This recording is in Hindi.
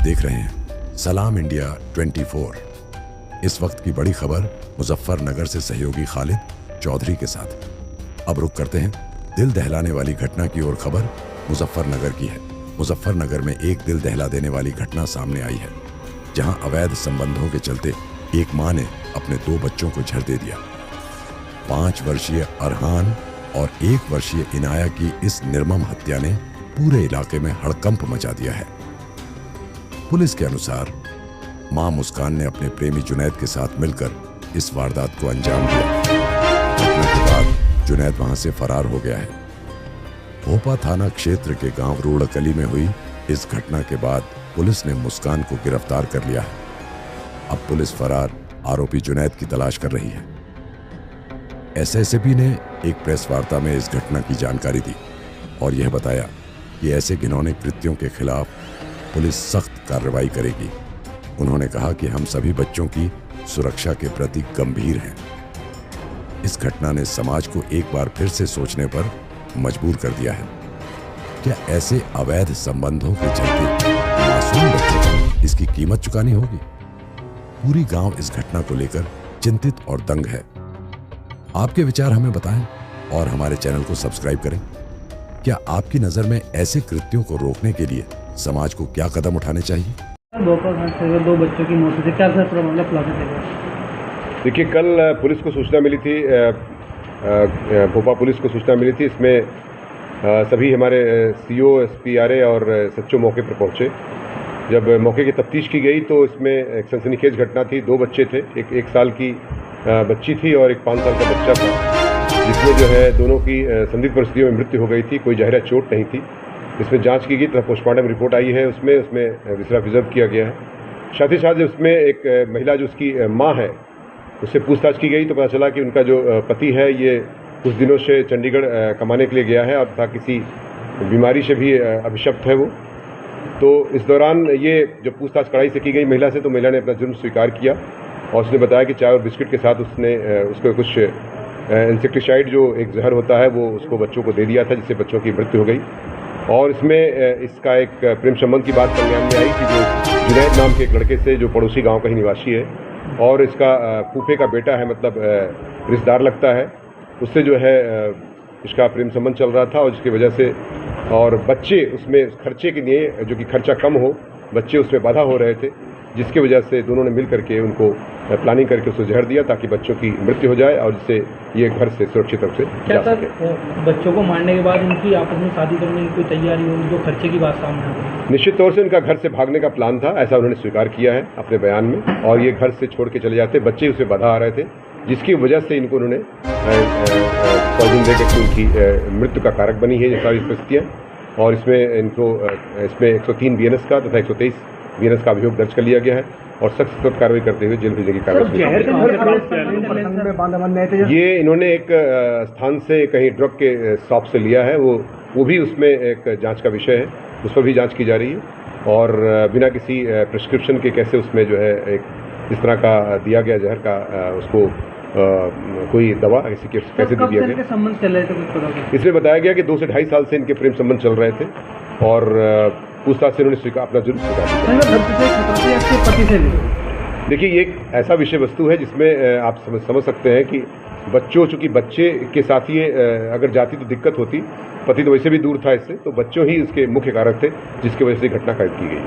देख रहे हैं सलाम इंडिया 24। इस वक्त की बड़ी खबर मुजफ्फरनगर से सहयोगी खालिद चौधरी के साथ। अब रुक करते हैं दिल दहलाने वाली घटना की ओर। खबर मुजफ्फरनगर की है। मुजफ्फरनगर में एक दिल दहला देने वाली घटना सामने आई है, जहां अवैध संबंधों के चलते एक मां ने अपने 2 बच्चों को झर दे दिया। 5 वर्षीय अरहान और 1 वर्षीय इनाया की इस निर्मम हत्या ने पूरे इलाके में हड़कंप मचा दिया है। पुलिस के अनुसार मां मुस्कान ने अपने प्रेमी जुनैद के साथ मिलकर इस वारदात को अंजाम दिया। घटना के बाद जुनैद वहां से फरार हो गया है। भोपा थाना क्षेत्र के गांव रूड़कली में हुई इस घटना के बाद पुलिस ने मुस्कान को गिरफ्तार कर लिया है। अब पुलिस फरार आरोपी जुनैद की तलाश कर रही है। एसएसपी ने एक प्रेस वार्ता में इस घटना की जानकारी दी और यह बताया कि ऐसे घिनौने कृत्यों के खिलाफ पुलिस सख्त कार्रवाई करेगी। उन्होंने कहा कि हम सभी बच्चों की सुरक्षा के प्रति गंभीर हैं। इस घटना ने समाज को एक बार फिर से सोचने पर मजबूर कर दिया है। क्या ऐसे अवैध संबंधों के चलते मासूम बच्चों को इसकी कीमत चुकानी होगी? पूरी गांव इस घटना को लेकर चिंतित और दंग है। आपके विचार हमें बताएं और हमारे चैनल को सब्सक्राइब करें। क्या आपकी नजर में ऐसे कृत्यों को रोकने के लिए समाज को क्या कदम उठाने चाहिए? 2 बच्चों की मौत हुई, क्या मतलब? देखिए, कल पुलिस को सूचना मिली थी, भोपाल पुलिस को सूचना मिली थी। इसमें सभी हमारे सीओ, एसपी, आरए और सच्चो मौके पर पहुंचे। जब मौके की तफ्तीश की गई तो इसमें एक सनसनीखेज घटना थी। 2 बच्चे थे, एक 1 साल की बच्ची थी और एक 5 साल का बच्चा था, जिसमें जो है दोनों की संदिग्ध परिस्थितियों में मृत्यु हो गई थी। कोई जहरा चोट नहीं थी। इसमें जांच की गई तथा पोस्टमार्टम रिपोर्ट आई है। उसमें विसरा प्रिजर्व किया गया है। साथ ही साथ उसमें एक महिला जो उसकी माँ है, उससे पूछताछ की गई तो पता चला कि उनका जो पति है ये कुछ दिनों से चंडीगढ़ कमाने के लिए गया है और तथा किसी बीमारी से भी अभिशप्त है वो। तो इस दौरान ये जब पूछताछ कड़ाई से की गई महिला से, तो महिला ने अपना जुर्म स्वीकार किया और उसने बताया कि चाय और बिस्किट के साथ उसने उसको कुछ इंसेक्टिसाइड जो एक जहर होता है वो उसको बच्चों को दे दिया था, जिससे बच्चों की मृत्यु हो गई। और इसमें इसका एक प्रेम संबंध की बात संज्ञान में आई कि जो जुनैद नाम के एक लड़के से, जो पड़ोसी गांव का ही निवासी है और इसका फूफे का बेटा है, मतलब रिश्तेदार लगता है, उससे जो है इसका प्रेम संबंध चल रहा था। और जिसकी वजह से और बच्चे उसमें खर्चे के लिए, जो कि खर्चा कम हो, बच्चे उसमें बाधा हो रहे थे, जिसकी वजह से दोनों ने मिल करके उनको प्लानिंग करके उसको जहर दिया ताकि बच्चों की मृत्यु हो जाए और जिससे ये घर से सुरक्षित रूप से जा सके। बच्चों को मारने के बाद इनकी आपस में शादी करने की कोई तैयारी होगी, जो खर्चे की बात सामने आई? निश्चित तौर से इनका घर से भागने का प्लान था, ऐसा उन्होंने स्वीकार किया है अपने बयान में। और ये घर से छोड़ के चले जाते, बच्चे उससे बाधा आ रहे थे, जिसकी वजह से इनको उन्होंने पॉइजन देकर उनकी मृत्यु का कारक बनी है ये सारी परिस्थितियाँ। और इसमें इनको इसमें 103 BNS का तथा 123 BNS का अभियोग दर्ज कर लिया गया है और सख्त कार्रवाई करते हुए जेल भेजने की कार्रवाई। ये इन्होंने एक स्थान से कहीं ड्रग के शॉप से लिया है, वो भी उसमें एक जांच का विषय है, उस पर भी जांच की जा रही है। और बिना किसी प्रिस्क्रिप्शन के कैसे उसमें जो है एक इस तरह का दिया गया जहर का उसको कोई दवा कैसे दिया गया। संबंध चल रहे थे? इसमें बताया गया कि 2 से 2.5 साल से इनके प्रेम संबंध चल रहे थे और पूछताछ से उन्होंने अपना जुर्म स्वीकार किया। देखिए, ये एक ऐसा विषय वस्तु है जिसमें आप समझ सकते हैं कि चूंकि बच्चे के साथ ही अगर जाती तो दिक्कत होती, पति तो वैसे भी दूर था इससे, तो बच्चों ही इसके मुख्य कारक थे जिसकी वजह से घटना कैद की गई।